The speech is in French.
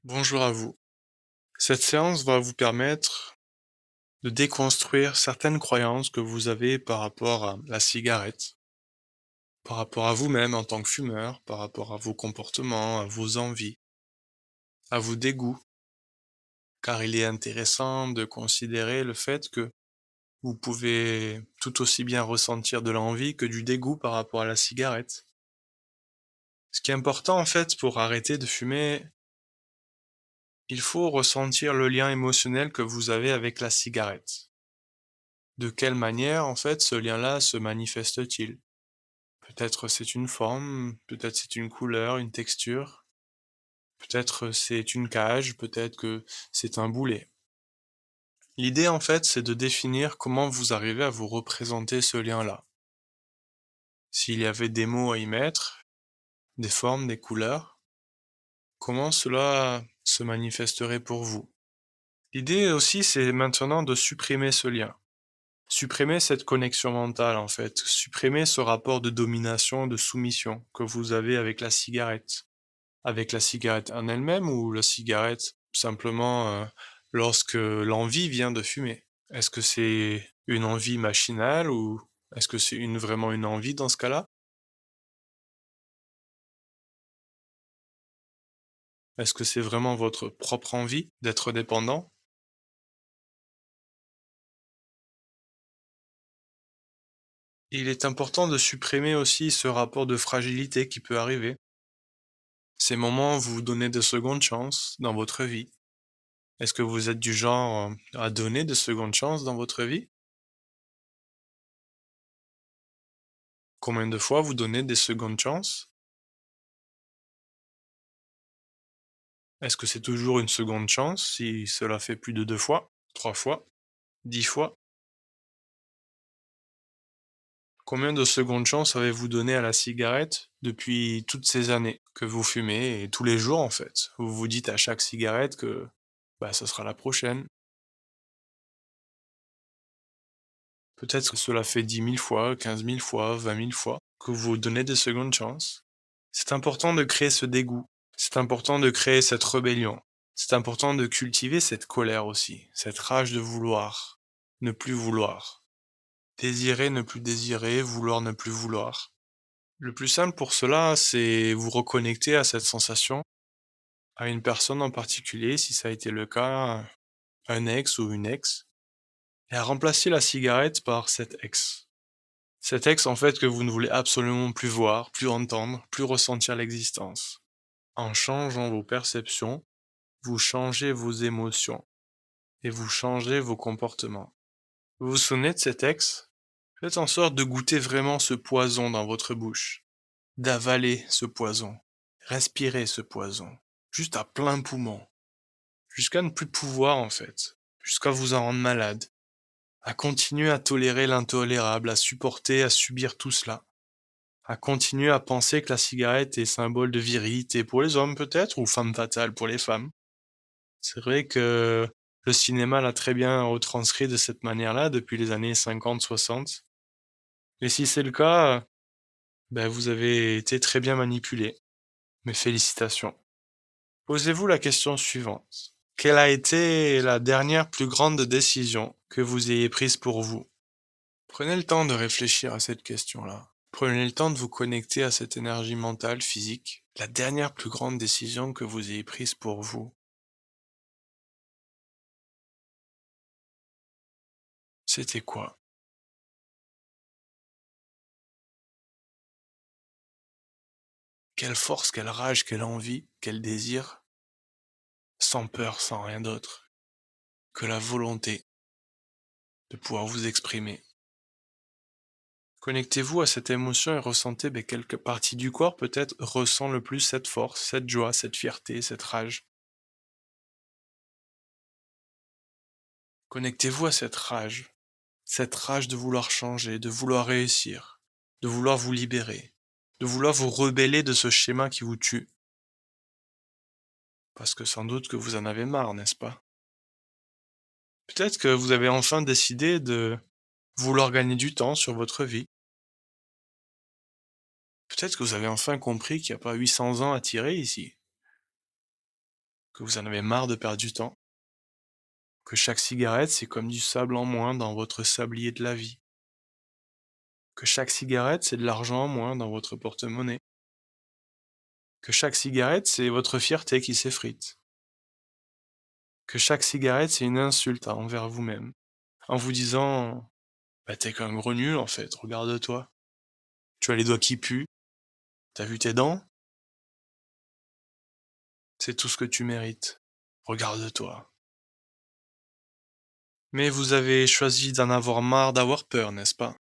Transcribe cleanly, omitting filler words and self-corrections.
Bonjour à vous. Cette séance va vous permettre de déconstruire certaines croyances que vous avez par rapport à la cigarette, par rapport à vous-même en tant que fumeur, par rapport à vos comportements, à vos envies, à vos dégoûts, car il est intéressant de considérer le fait que vous pouvez tout aussi bien ressentir de l'envie que du dégoût par rapport à la cigarette. Ce qui est important en fait pour arrêter de fumer, il faut ressentir le lien émotionnel que vous avez avec la cigarette. De quelle manière, en fait, ce lien-là se manifeste-t-il? Peut-être c'est une forme, peut-être c'est une couleur, une texture, peut-être c'est une cage, peut-être que c'est un boulet. L'idée, en fait, c'est de définir comment vous arrivez à vous représenter ce lien-là. S'il y avait des mots à y mettre, des formes, des couleurs, comment cela se manifesterait pour vous? L'idée aussi, c'est maintenant de supprimer ce lien. Supprimer cette connexion mentale, en fait. Supprimer ce rapport de domination, de soumission que vous avez avec la cigarette. Avec la cigarette en elle-même ou la cigarette simplement, lorsque l'envie vient de fumer? Est-ce que c'est une envie machinale ou est-ce que c'est vraiment une envie dans ce cas-là? Est-ce que c'est vraiment votre propre envie d'être dépendant? Il est important de supprimer aussi ce rapport de fragilité qui peut arriver. Ces moments où vous vous donnez de secondes chances dans votre vie. Est-ce que vous êtes du genre, à donner de secondes chances dans votre vie? Combien de fois vous donnez des secondes chances? Est-ce que c'est toujours une seconde chance si cela fait plus de 2 fois, 3 fois, 10 fois? Combien de secondes chances avez-vous donné à la cigarette depuis toutes ces années que vous fumez et tous les jours, en fait? Vous vous dites à chaque cigarette que, bah, ce sera la prochaine. Peut-être que cela fait 10 000 fois, 15 000 fois, 20 000 fois que vous vous donnez des secondes chances. C'est important de créer ce dégoût. C'est important de créer cette rébellion. C'est important de cultiver cette colère aussi, cette rage de vouloir, ne plus vouloir. Désirer, ne plus désirer, vouloir, ne plus vouloir. Le plus simple pour cela, c'est vous reconnecter à cette sensation, à une personne en particulier, si ça a été le cas, un ex ou une ex, et à remplacer la cigarette par cet ex. Cet ex, en fait, que vous ne voulez absolument plus voir, plus entendre, plus ressentir l'existence. En changeant vos perceptions, vous changez vos émotions et vous changez vos comportements. Vous vous souvenez de cet ex? Faites en sorte de goûter vraiment ce poison dans votre bouche, d'avaler ce poison, respirer ce poison, juste à plein poumon, jusqu'à ne plus pouvoir en fait, jusqu'à vous en rendre malade, à continuer à tolérer l'intolérable, à supporter, à subir tout cela, à continuer à penser que la cigarette est symbole de virilité pour les hommes peut-être, ou femme fatale pour les femmes. C'est vrai que le cinéma l'a très bien retranscrit de cette manière-là depuis les années 50-60. Et si c'est le cas, ben vous avez été très bien manipulé. Mes félicitations. Posez-vous la question suivante. Quelle a été la dernière plus grande décision que vous ayez prise pour vous? Prenez le temps de réfléchir à cette question-là. Prenez le temps de vous connecter à cette énergie mentale, physique. La dernière plus grande décision que vous ayez prise pour vous, c'était quoi? Quelle force, quelle rage, quelle envie, quel désir, sans peur, sans rien d'autre que la volonté de pouvoir vous exprimer. Connectez-vous à cette émotion et ressentez quelle partie du corps peut-être ressent le plus cette force, cette joie, cette fierté, cette rage. Connectez-vous à cette rage de vouloir changer, de vouloir réussir, de vouloir vous libérer, de vouloir vous rebeller de ce schéma qui vous tue. Parce que sans doute que vous en avez marre, n'est-ce pas? Peut-être que vous avez enfin décidé de vouloir gagner du temps sur votre vie. Peut-être que vous avez enfin compris qu'il n'y a pas 800 ans à tirer ici. que vous en avez marre de perdre du temps, que chaque cigarette, c'est comme du sable en moins dans votre sablier de la vie, que chaque cigarette, c'est de l'argent en moins dans votre porte-monnaie, que chaque cigarette, c'est votre fierté qui s'effrite, que chaque cigarette, c'est une insulte envers vous-même, en vous disant: «Bah, tu qu'un gros nul en fait, regarde-toi. Tu as les doigts qui puent, t'as vu tes dents? C'est tout ce que tu mérites. Regarde-toi». Mais vous avez choisi d'en avoir marre d'avoir peur, n'est-ce pas?